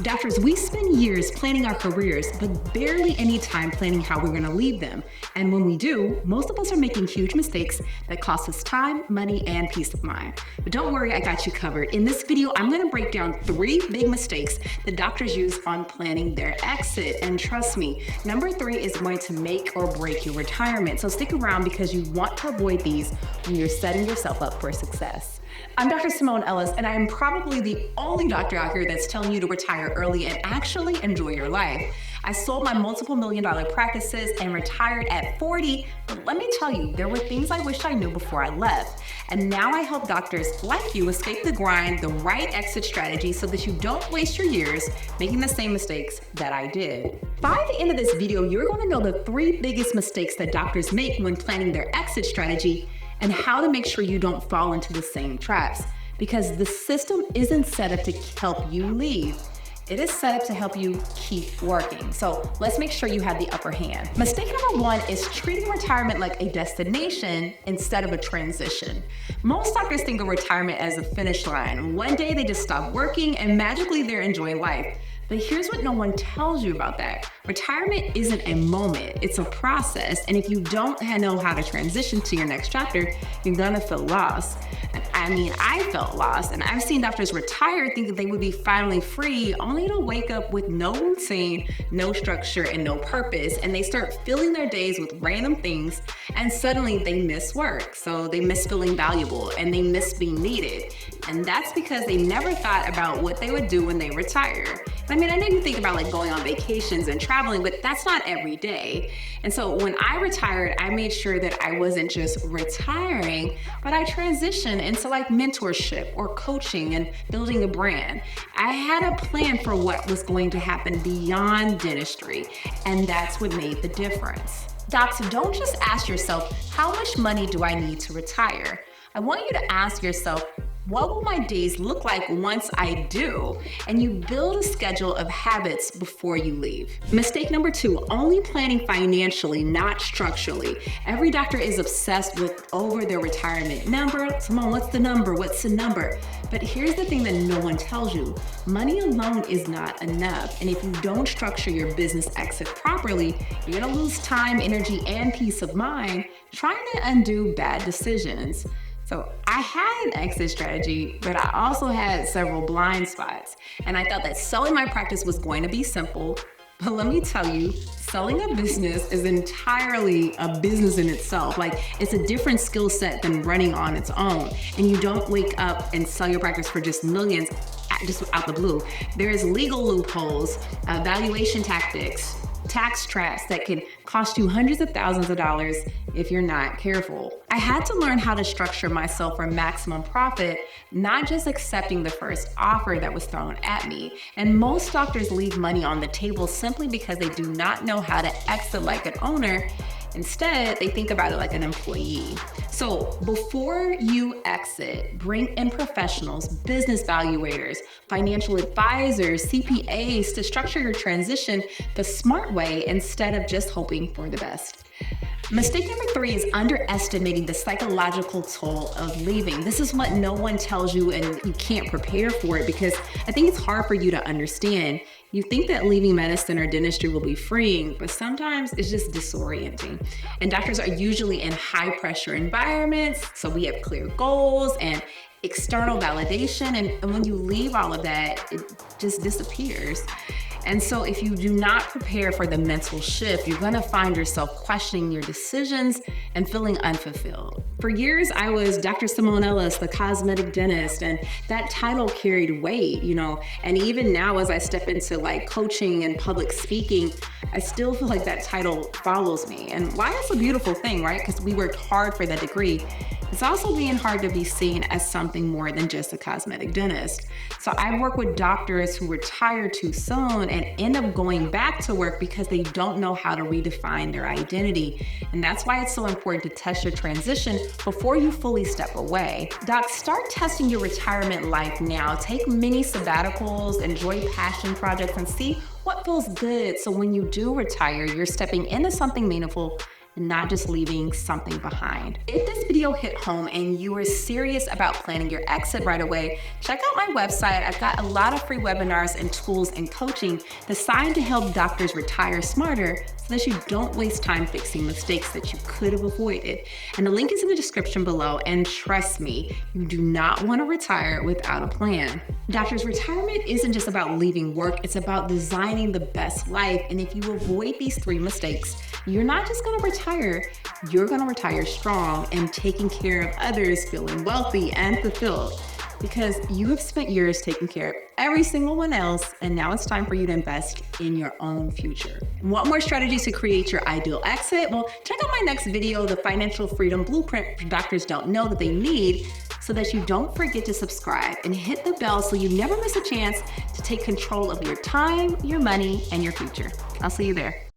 Doctors, we spend years planning our careers, but barely any time planning how we're going to leave them. And when we do, most of us are making huge mistakes that cost us time, money, and peace of mind. But don't worry, I got you covered. In this video, I'm going to break down 3 big mistakes that doctors use on planning their exit. And trust me, number 3 is going to make or break your retirement. So stick around because you want to avoid these when you're setting yourself up for success. I'm Dr. Simone Ellis, and I am probably the only doctor out here that's telling you to retire early and actually enjoy your life. I sold my multiple million-dollar practices and retired at 40, but let me tell you, there were things I wish I knew before I left. And now I help doctors like you escape the grind, the right exit strategy so that you don't waste your years making the same mistakes that I did. By the end of this video, you're going to know the 3 biggest mistakes that doctors make when planning their exit strategy and how to make sure you don't fall into the same traps. Because the system isn't set up to help you leave. It is set up to help you keep working. So let's make sure you have the upper hand. Mistake number 1 is treating retirement like a destination instead of a transition. Most doctors think of retirement as a finish line. One day they just stop working and magically they're enjoying life. But here's what no one tells you about that. Retirement isn't a moment, it's a process. And if you don't know how to transition to your next chapter, you're gonna feel lost. I felt lost, and I've seen doctors retire thinking they would be finally free, only to wake up with no routine, no structure, and no purpose. And they start filling their days with random things, and suddenly they miss work. So they miss feeling valuable, and they miss being needed. And that's because they never thought about what they would do when they retire. I know you think about going on vacations and traveling, but that's not every day. And so when I retired, I made sure that I wasn't just retiring, but I transitioned into mentorship or coaching and building a brand. I had a plan for what was going to happen beyond dentistry, and that's what made the difference. Docs, don't just ask yourself, how much money do I need to retire? I want you to ask yourself, what will my days look like once I do? And you build a schedule of habits before you leave. Mistake number 2, only planning financially, not structurally. Every doctor is obsessed with over their retirement number. Simone, what's the number? What's the number? But here's the thing that no one tells you. Money alone is not enough. And if you don't structure your business exit properly, you're gonna lose time, energy, and peace of mind trying to undo bad decisions. So I had an exit strategy, but I also had several blind spots. And I thought that selling my practice was going to be simple. But let me tell you, selling a business is entirely a business in itself. It's a different skill set than running on its own. And you don't wake up and sell your practice for just millions just out the blue. There's legal loopholes, valuation tactics, tax traps that can cost you hundreds of thousands of dollars if you're not careful. I had to learn how to structure myself for maximum profit, not just accepting the first offer that was thrown at me. And most doctors leave money on the table simply because they do not know how to exit like an owner. Instead, they think about it like an employee. So before you exit, bring in professionals, business valuators, financial advisors, CPAs to structure your transition the smart way instead of just hoping for the best. Mistake number 3 is underestimating the psychological toll of leaving. This is what no one tells you, and you can't prepare for it because I think it's hard for you to understand. You think that leaving medicine or dentistry will be freeing, but sometimes it's just disorienting. And doctors are usually in high pressure environments, so we have clear goals and external validation, and when you leave all of that, it just disappears. And so if you do not prepare for the mental shift, you're gonna find yourself questioning your decisions and feeling unfulfilled. For years, I was Dr. Simone Ellis, the cosmetic dentist, and that title carried weight, and even now as I step into coaching and public speaking, I still feel like that title follows me. And why it's a beautiful thing, right? Because we worked hard for that degree. It's also being hard to be seen as something more than just a cosmetic dentist. So I work with doctors who retire too soon and end up going back to work because they don't know how to redefine their identity. And that's why it's so important to test your transition before you fully step away. Docs, start testing your retirement life now. Take mini sabbaticals, enjoy passion projects, and see what feels good. So when you do retire, you're stepping into something meaningful and not just leaving something behind. If this video hit home and you are serious about planning your exit right away, check out my website. I've got a lot of free webinars and tools and coaching designed to help doctors retire smarter so that you don't waste time fixing mistakes that you could have avoided. And the link is in the description below. And trust me, you do not want to retire without a plan. Doctors, retirement isn't just about leaving work, it's about designing the best life. And if you avoid these 3 mistakes, you're not just going to retire, you're going to retire strong and taking care of others, feeling wealthy and fulfilled. Because you have spent years taking care of every single one else, and now it's time for you to invest in your own future. Want more strategies to create your ideal exit? Well, check out my next video, the Financial Freedom Blueprint Doctors Don't Know That They Need, so that you don't forget to subscribe and hit the bell so you never miss a chance to take control of your time, your money, and your future. I'll see you there.